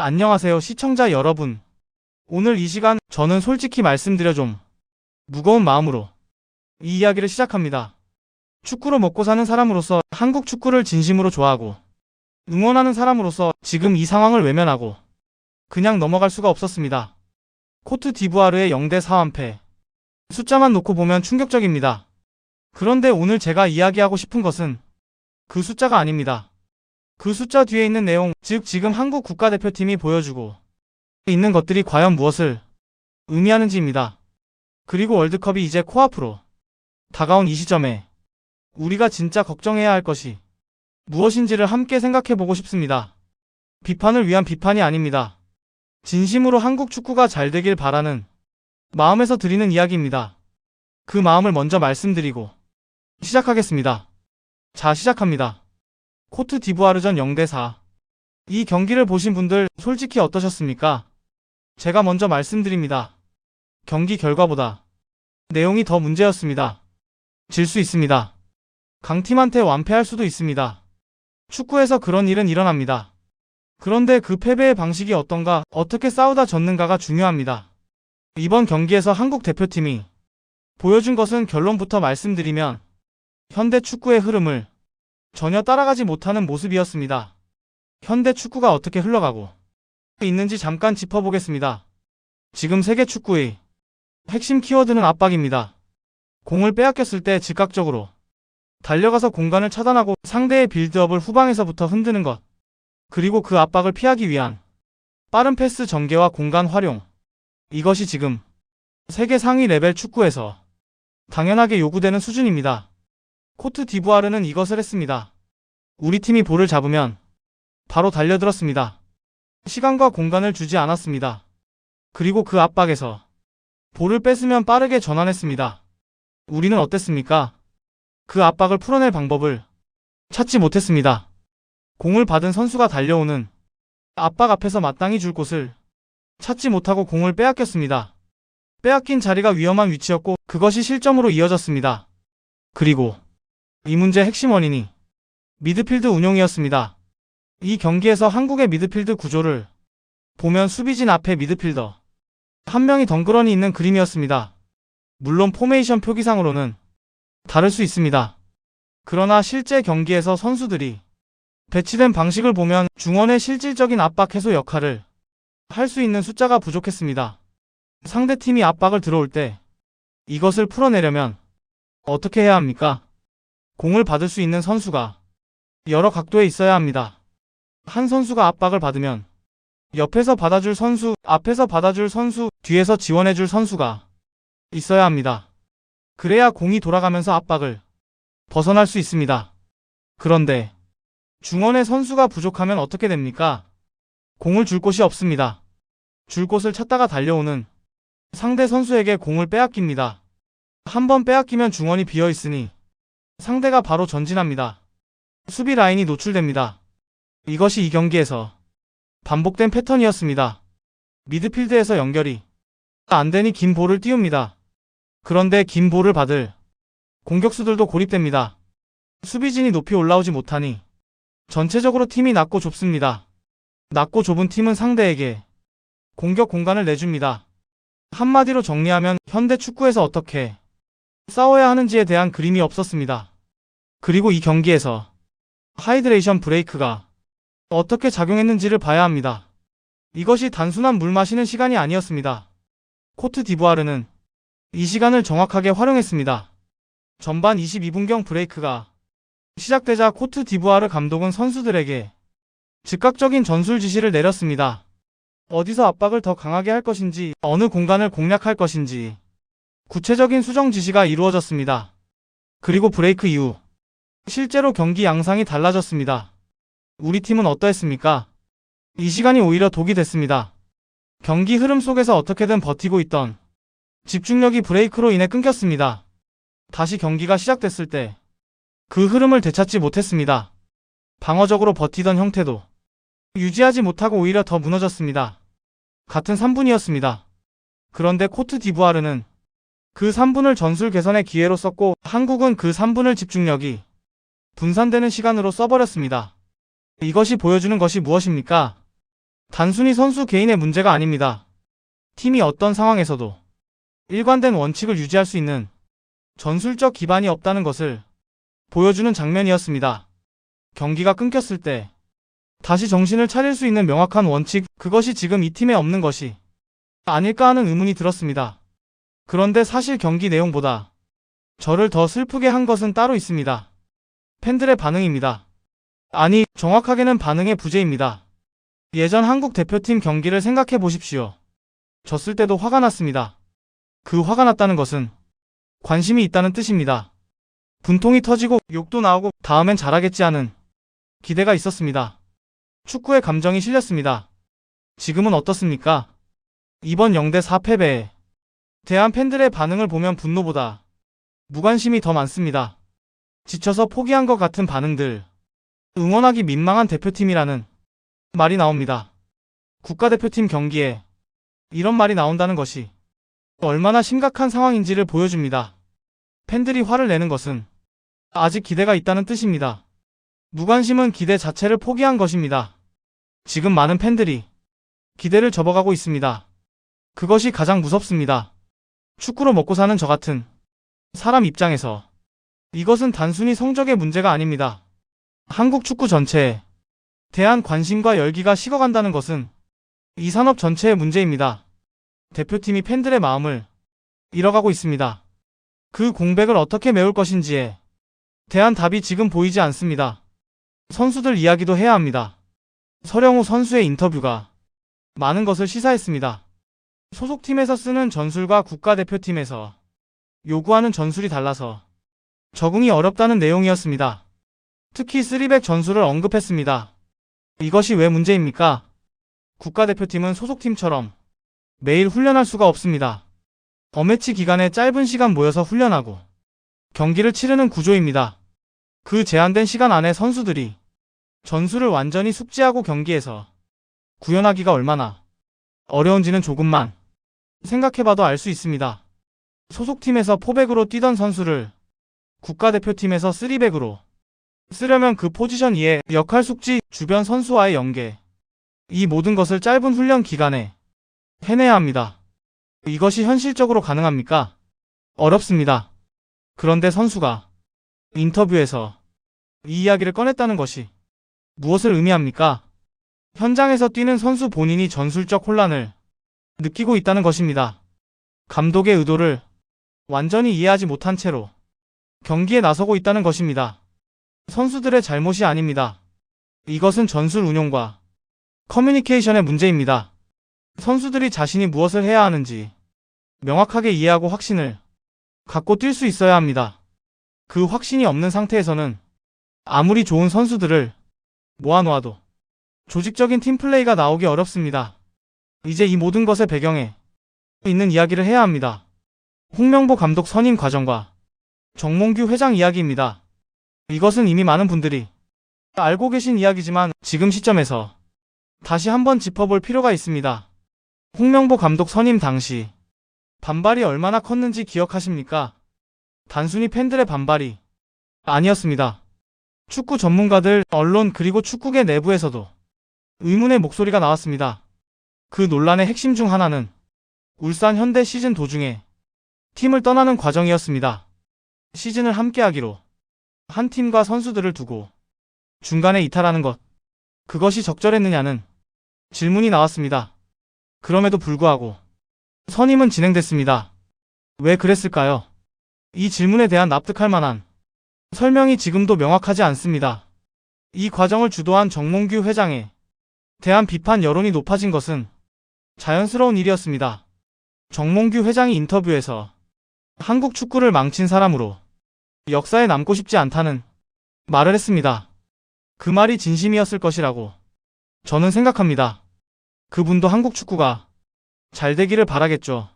안녕하세요, 시청자 여러분. 오늘 이 시간 저는 솔직히 말씀드려 좀 무거운 마음으로 이 이야기를 시작합니다. 축구로 먹고 사는 사람으로서 한국 축구를 진심으로 좋아하고 응원하는 사람으로서 지금 이 상황을 외면하고 그냥 넘어갈 수가 없었습니다. 코트 디부아르의 0대4 완패. 숫자만 놓고 보면 충격적입니다. 그런데 오늘 제가 이야기하고 싶은 것은 그 숫자가 아닙니다. 그 숫자 뒤에 있는 내용, 즉 지금 한국 국가대표팀이 보여주고 있는 것들이 과연 무엇을 의미하는지입니다. 그리고 월드컵이 이제 코앞으로 다가온 이 시점에 우리가 진짜 걱정해야 할 것이 무엇인지를 함께 생각해보고 싶습니다. 비판을 위한 비판이 아닙니다. 진심으로 한국 축구가 잘 되길 바라는 마음에서 드리는 이야기입니다. 그 마음을 먼저 말씀드리고 시작하겠습니다. 자, 시작합니다. 코트 디부아르전 0대4. 이 경기를 보신 분들 솔직히 어떠셨습니까? 제가 먼저 말씀드립니다. 경기 결과보다 내용이 더 문제였습니다. 질 수 있습니다. 강팀한테 완패할 수도 있습니다. 축구에서 그런 일은 일어납니다. 그런데 그 패배의 방식이 어떤가, 어떻게 싸우다 졌는가가 중요합니다. 이번 경기에서 한국 대표팀이 보여준 것은 결론부터 말씀드리면 현대 축구의 흐름을 전혀 따라가지 못하는 모습이었습니다. 현대 축구가 어떻게 흘러가고 있는지 잠깐 짚어보겠습니다. 지금 세계 축구의 핵심 키워드는 압박입니다. 공을 빼앗겼을 때 즉각적으로 달려가서 공간을 차단하고 상대의 빌드업을 후방에서부터 흔드는 것, 그리고 그 압박을 피하기 위한 빠른 패스 전개와 공간 활용. 이것이 지금 세계 상위 레벨 축구에서 당연하게 요구되는 수준입니다. 코트 디부아르는 이것을 했습니다. 우리 팀이 볼을 잡으면 바로 달려들었습니다. 시간과 공간을 주지 않았습니다. 그리고 그 압박에서 볼을 뺏으면 빠르게 전환했습니다. 우리는 어땠습니까? 그 압박을 풀어낼 방법을 찾지 못했습니다. 공을 받은 선수가 달려오는 압박 앞에서 마땅히 줄 곳을 찾지 못하고 공을 빼앗겼습니다. 빼앗긴 자리가 위험한 위치였고 그것이 실점으로 이어졌습니다. 그리고 이 문제의 핵심 원인이 미드필드 운용이었습니다. 이 경기에서 한국의 미드필드 구조를 보면 수비진 앞에 미드필더 한 명이 덩그러니 있는 그림이었습니다. 물론 포메이션 표기상으로는 다를 수 있습니다. 그러나 실제 경기에서 선수들이 배치된 방식을 보면 중원의 실질적인 압박 해소 역할을 할 수 있는 숫자가 부족했습니다. 상대팀이 압박을 들어올 때 이것을 풀어내려면 어떻게 해야 합니까? 공을 받을 수 있는 선수가 여러 각도에 있어야 합니다. 한 선수가 압박을 받으면 옆에서 받아줄 선수, 앞에서 받아줄 선수, 뒤에서 지원해줄 선수가 있어야 합니다. 그래야 공이 돌아가면서 압박을 벗어날 수 있습니다. 그런데 중원의 선수가 부족하면 어떻게 됩니까? 공을 줄 곳이 없습니다. 줄 곳을 찾다가 달려오는 상대 선수에게 공을 빼앗깁니다. 한번 빼앗기면 중원이 비어있으니 상대가 바로 전진합니다. 수비 라인이 노출됩니다. 이것이 이 경기에서 반복된 패턴이었습니다. 미드필드에서 연결이 안되니 긴 볼을 띄웁니다. 그런데 긴 볼을 받을 공격수들도 고립됩니다. 수비진이 높이 올라오지 못하니 전체적으로 팀이 낮고 좁습니다. 낮고 좁은 팀은 상대에게 공격 공간을 내줍니다. 한마디로 정리하면 현대 축구에서 어떻게 싸워야 하는지에 대한 그림이 없었습니다. 그리고 이 경기에서 하이드레이션 브레이크가 어떻게 작용했는지를 봐야 합니다. 이것이 단순한 물 마시는 시간이 아니었습니다. 코트 디부아르는 이 시간을 정확하게 활용했습니다. 전반 22분경 브레이크가 시작되자 코트 디부아르 감독은 선수들에게 즉각적인 전술 지시를 내렸습니다. 어디서 압박을 더 강하게 할 것인지, 어느 공간을 공략할 것인지 구체적인 수정 지시가 이루어졌습니다. 그리고 브레이크 이후 실제로 경기 양상이 달라졌습니다. 우리 팀은 어떠했습니까? 이 시간이 오히려 독이 됐습니다. 경기 흐름 속에서 어떻게든 버티고 있던 집중력이 브레이크로 인해 끊겼습니다. 다시 경기가 시작됐을 때 그 흐름을 되찾지 못했습니다. 방어적으로 버티던 형태도 유지하지 못하고 오히려 더 무너졌습니다. 같은 3분이었습니다. 그런데 코트 디부아르는 그 3분을 전술 개선의 기회로 썼고 한국은 그 3분을 집중력이 분산되는 시간으로 써버렸습니다. 이것이 보여주는 것이 무엇입니까? 단순히 선수 개인의 문제가 아닙니다. 팀이 어떤 상황에서도 일관된 원칙을 유지할 수 있는 전술적 기반이 없다는 것을 보여주는 장면이었습니다. 경기가 끊겼을 때 다시 정신을 차릴 수 있는 명확한 원칙, 그것이 지금 이 팀에 없는 것이 아닐까 하는 의문이 들었습니다. 그런데 사실 경기 내용보다 저를 더 슬프게 한 것은 따로 있습니다. 팬들의 반응입니다. 아니, 정확하게는 반응의 부재입니다. 예전 한국 대표팀 경기를 생각해 보십시오. 졌을 때도 화가 났습니다. 그 화가 났다는 것은 관심이 있다는 뜻입니다. 분통이 터지고 욕도 나오고 다음엔 잘하겠지 하는 기대가 있었습니다. 축구에 감정이 실렸습니다. 지금은 어떻습니까? 이번 0대4 패배에 대한 팬들의 반응을 보면 분노보다 무관심이 더 많습니다. 지쳐서 포기한 것 같은 반응들, 응원하기 민망한 대표팀이라는 말이 나옵니다. 국가대표팀 경기에 이런 말이 나온다는 것이 얼마나 심각한 상황인지를 보여줍니다. 팬들이 화를 내는 것은 아직 기대가 있다는 뜻입니다. 무관심은 기대 자체를 포기한 것입니다. 지금 많은 팬들이 기대를 접어가고 있습니다. 그것이 가장 무섭습니다. 축구로 먹고 사는 저 같은 사람 입장에서 이것은 단순히 성적의 문제가 아닙니다. 한국 축구 전체에 대한 관심과 열기가 식어간다는 것은 이 산업 전체의 문제입니다. 대표팀이 팬들의 마음을 잃어가고 있습니다. 그 공백을 어떻게 메울 것인지에 대한 답이 지금 보이지 않습니다. 선수들 이야기도 해야 합니다. 서령우 선수의 인터뷰가 많은 것을 시사했습니다. 소속팀에서 쓰는 전술과 국가대표팀에서 요구하는 전술이 달라서 적응이 어렵다는 내용이었습니다. 특히 3백 전술을 언급했습니다. 이것이 왜 문제입니까? 국가대표팀은 소속팀처럼 매일 훈련할 수가 없습니다. 어매치 기간에 짧은 시간 모여서 훈련하고 경기를 치르는 구조입니다. 그 제한된 시간 안에 선수들이 전술을 완전히 숙지하고 경기에서 구현하기가 얼마나 어려운지는 조금만 생각해봐도 알 수 있습니다. 소속팀에서 포백으로 뛰던 선수를 국가대표팀에서 3백으로 쓰려면 그 포지션 이에 역할 숙지, 주변 선수와의 연계, 이 모든 것을 짧은 훈련 기간에 해내야 합니다. 이것이 현실적으로 가능합니까? 어렵습니다. 그런데 선수가 인터뷰에서 이 이야기를 꺼냈다는 것이 무엇을 의미합니까? 현장에서 뛰는 선수 본인이 전술적 혼란을 느끼고 있다는 것입니다. 감독의 의도를 완전히 이해하지 못한 채로 경기에 나서고 있다는 것입니다. 선수들의 잘못이 아닙니다. 이것은 전술 운용과 커뮤니케이션의 문제입니다. 선수들이 자신이 무엇을 해야 하는지 명확하게 이해하고 확신을 갖고 뛸 수 있어야 합니다. 그 확신이 없는 상태에서는 아무리 좋은 선수들을 모아놓아도 조직적인 팀플레이가 나오기 어렵습니다. 이제 이 모든 것의 배경에 있는 이야기를 해야 합니다. 홍명보 감독 선임 과정과 정몽규 회장 이야기입니다. 이것은 이미 많은 분들이 알고 계신 이야기지만 지금 시점에서 다시 한번 짚어볼 필요가 있습니다. 홍명보 감독 선임 당시 반발이 얼마나 컸는지 기억하십니까? 단순히 팬들의 반발이 아니었습니다. 축구 전문가들, 언론 그리고 축구계 내부에서도 의문의 목소리가 나왔습니다. 그 논란의 핵심 중 하나는 울산 현대 시즌 도중에 팀을 떠나는 과정이었습니다. 시즌을 함께하기로 한 팀과 선수들을 두고 중간에 이탈하는 것, 그것이 적절했느냐는 질문이 나왔습니다. 그럼에도 불구하고 선임은 진행됐습니다. 왜 그랬을까요? 이 질문에 대한 납득할 만한 설명이 지금도 명확하지 않습니다. 이 과정을 주도한 정몽규 회장에 대한 비판 여론이 높아진 것은 자연스러운 일이었습니다. 정몽규 회장이 인터뷰에서 한국 축구를 망친 사람으로 역사에 남고 싶지 않다는 말을 했습니다. 그 말이 진심이었을 것이라고 저는 생각합니다. 그분도 한국 축구가 잘 되기를 바라겠죠.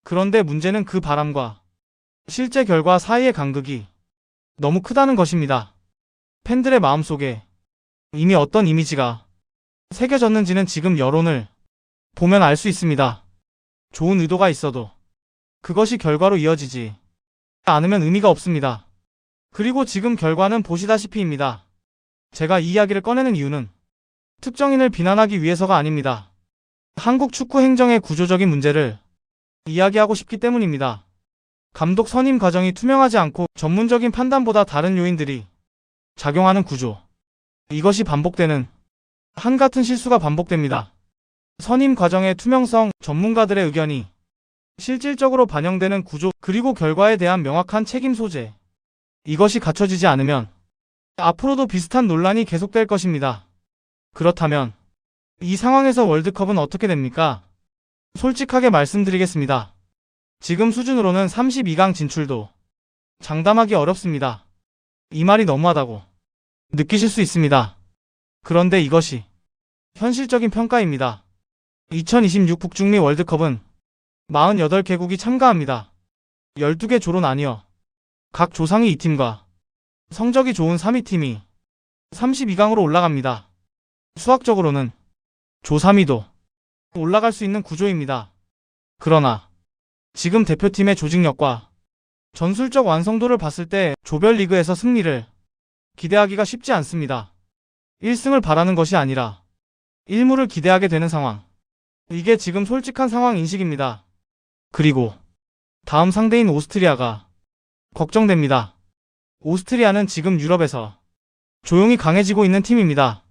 그런데 문제는 그 바람과 실제 결과 사이의 간극이 너무 크다는 것입니다. 팬들의 마음속에 이미 어떤 이미지가 새겨졌는지는 지금 여론을 보면 알 수 있습니다. 좋은 의도가 있어도 그것이 결과로 이어지지 않으면 의미가 없습니다. 그리고 지금 결과는 보시다시피입니다. 제가 이 이야기를 꺼내는 이유는 특정인을 비난하기 위해서가 아닙니다. 한국 축구 행정의 구조적인 문제를 이야기하고 싶기 때문입니다. 감독 선임 과정이 투명하지 않고 전문적인 판단보다 다른 요인들이 작용하는 구조. 이것이 반복되는 한같은 실수가 반복됩니다. 선임 과정의 투명성, 전문가들의 의견이 실질적으로 반영되는 구조, 그리고 결과에 대한 명확한 책임 소재. 이것이 갖춰지지 않으면 앞으로도 비슷한 논란이 계속될 것입니다. 그렇다면 이 상황에서 월드컵은 어떻게 됩니까? 솔직하게 말씀드리겠습니다. 지금 수준으로는 32강 진출도 장담하기 어렵습니다. 이 말이 너무하다고 느끼실 수 있습니다. 그런데 이것이 현실적인 평가입니다. 2026 북중미 월드컵은 48개국이 참가합니다. 12개 조로 나뉘어 각 조상위 2팀과 성적이 좋은 3위 팀이 32강으로 올라갑니다. 수학적으로는 조 3위도 올라갈 수 있는 구조입니다. 그러나 지금 대표팀의 조직력과 전술적 완성도를 봤을 때 조별리그에서 승리를 기대하기가 쉽지 않습니다. 1승을 바라는 것이 아니라 1무를 기대하게 되는 상황. 이게 지금 솔직한 상황 인식입니다. 그리고 다음 상대인 오스트리아가 걱정됩니다. 오스트리아는 지금 유럽에서 조용히 강해지고 있는 팀입니다.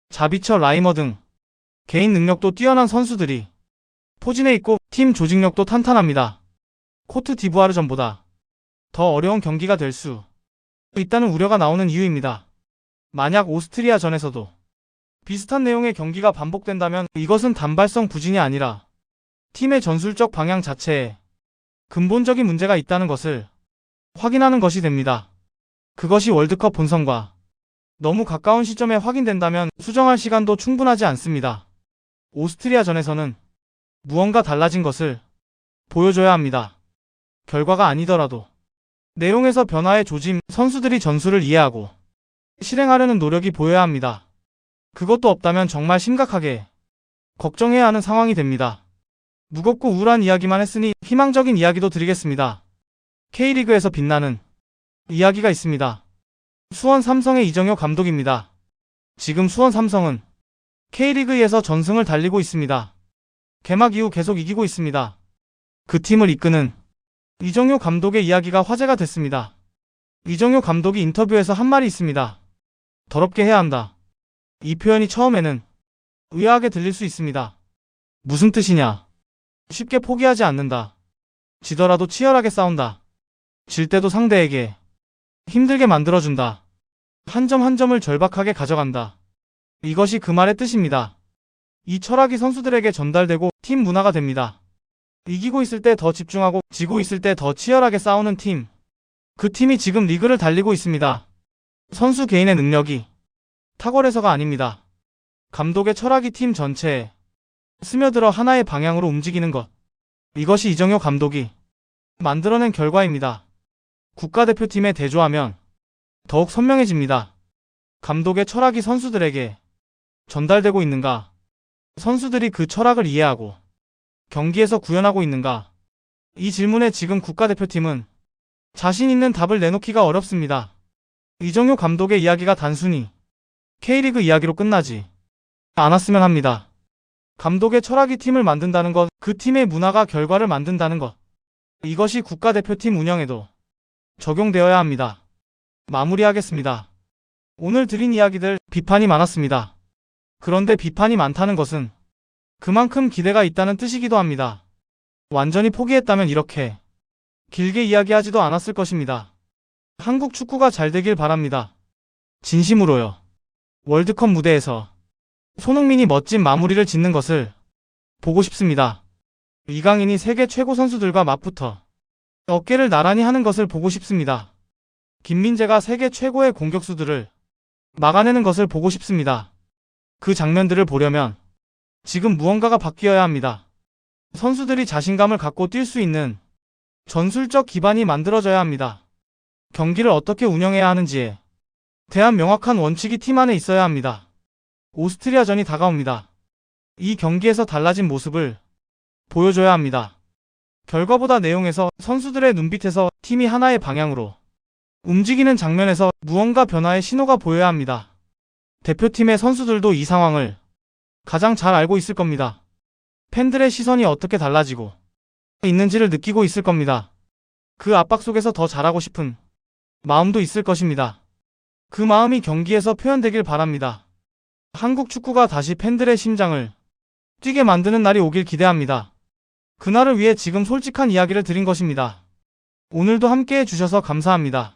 자비처, 라이머 등 개인 능력도 뛰어난 선수들이 포진해 있고 팀 조직력도 탄탄합니다. 코트 디부아르전보다 더 어려운 경기가 될 수 있다는 우려가 나오는 이유입니다. 만약 오스트리아전에서도 비슷한 내용의 경기가 반복된다면 이것은 단발성 부진이 아니라 팀의 전술적 방향 자체에 근본적인 문제가 있다는 것을 확인하는 것이 됩니다. 그것이 월드컵 본선과 너무 가까운 시점에 확인된다면 수정할 시간도 충분하지 않습니다. 오스트리아전에서는 무언가 달라진 것을 보여줘야 합니다. 결과가 아니더라도 내용에서 변화의 조짐, 선수들이 전술을 이해하고 실행하려는 노력이 보여야 합니다. 그것도 없다면 정말 심각하게 걱정해야 하는 상황이 됩니다. 무겁고 우울한 이야기만 했으니 희망적인 이야기도 드리겠습니다. K리그에서 빛나는 이야기가 있습니다. 수원 삼성의 이정효 감독입니다. 지금 수원 삼성은 K리그에서 전승을 달리고 있습니다. 개막 이후 계속 이기고 있습니다. 그 팀을 이끄는 이정효 감독의 이야기가 화제가 됐습니다. 이정효 감독이 인터뷰에서 한 말이 있습니다. 더럽게 해야 한다. 이 표현이 처음에는 의아하게 들릴 수 있습니다. 무슨 뜻이냐? 쉽게 포기하지 않는다. 지더라도 치열하게 싸운다. 질 때도 상대에게 힘들게 만들어준다. 한 점 한 점을 절박하게 가져간다. 이것이 그 말의 뜻입니다. 이 철학이 선수들에게 전달되고 팀 문화가 됩니다. 이기고 있을 때 더 집중하고 지고 있을 때 더 치열하게 싸우는 팀. 그 팀이 지금 리그를 달리고 있습니다. 선수 개인의 능력이 탁월해서가 아닙니다. 감독의 철학이 팀 전체에 스며들어 하나의 방향으로 움직이는 것. 이것이 이정효 감독이 만들어낸 결과입니다. 국가대표팀에 대조하면 더욱 선명해집니다. 감독의 철학이 선수들에게 전달되고 있는가? 선수들이 그 철학을 이해하고 경기에서 구현하고 있는가? 이 질문에 지금 국가대표팀은 자신 있는 답을 내놓기가 어렵습니다. 이정효 감독의 이야기가 단순히 K리그 이야기로 끝나지 않았으면 합니다. 감독의 철학이 팀을 만든다는 것, 그 팀의 문화가 결과를 만든다는 것. 이것이 국가대표팀 운영에도 적용되어야 합니다. 마무리하겠습니다. 오늘 드린 이야기들 비판이 많았습니다. 그런데 비판이 많다는 것은 그만큼 기대가 있다는 뜻이기도 합니다. 완전히 포기했다면 이렇게 길게 이야기하지도 않았을 것입니다. 한국 축구가 잘 되길 바랍니다. 진심으로요. 월드컵 무대에서 손흥민이 멋진 마무리를 짓는 것을 보고 싶습니다. 이강인이 세계 최고 선수들과 맞붙어 어깨를 나란히 하는 것을 보고 싶습니다. 김민재가 세계 최고의 공격수들을 막아내는 것을 보고 싶습니다. 그 장면들을 보려면 지금 무언가가 바뀌어야 합니다. 선수들이 자신감을 갖고 뛸 수 있는 전술적 기반이 만들어져야 합니다. 경기를 어떻게 운영해야 하는지에 대한 명확한 원칙이 팀 안에 있어야 합니다. 오스트리아전이 다가옵니다. 이 경기에서 달라진 모습을 보여줘야 합니다. 결과보다 내용에서, 선수들의 눈빛에서, 팀이 하나의 방향으로 움직이는 장면에서 무언가 변화의 신호가 보여야 합니다. 대표팀의 선수들도 이 상황을 가장 잘 알고 있을 겁니다. 팬들의 시선이 어떻게 달라지고 있는지를 느끼고 있을 겁니다. 그 압박 속에서 더 잘하고 싶은 마음도 있을 것입니다. 그 마음이 경기에서 표현되길 바랍니다. 한국 축구가 다시 팬들의 심장을 뛰게 만드는 날이 오길 기대합니다. 그날을 위해 지금 솔직한 이야기를 드린 것입니다. 오늘도 함께 해주셔서 감사합니다.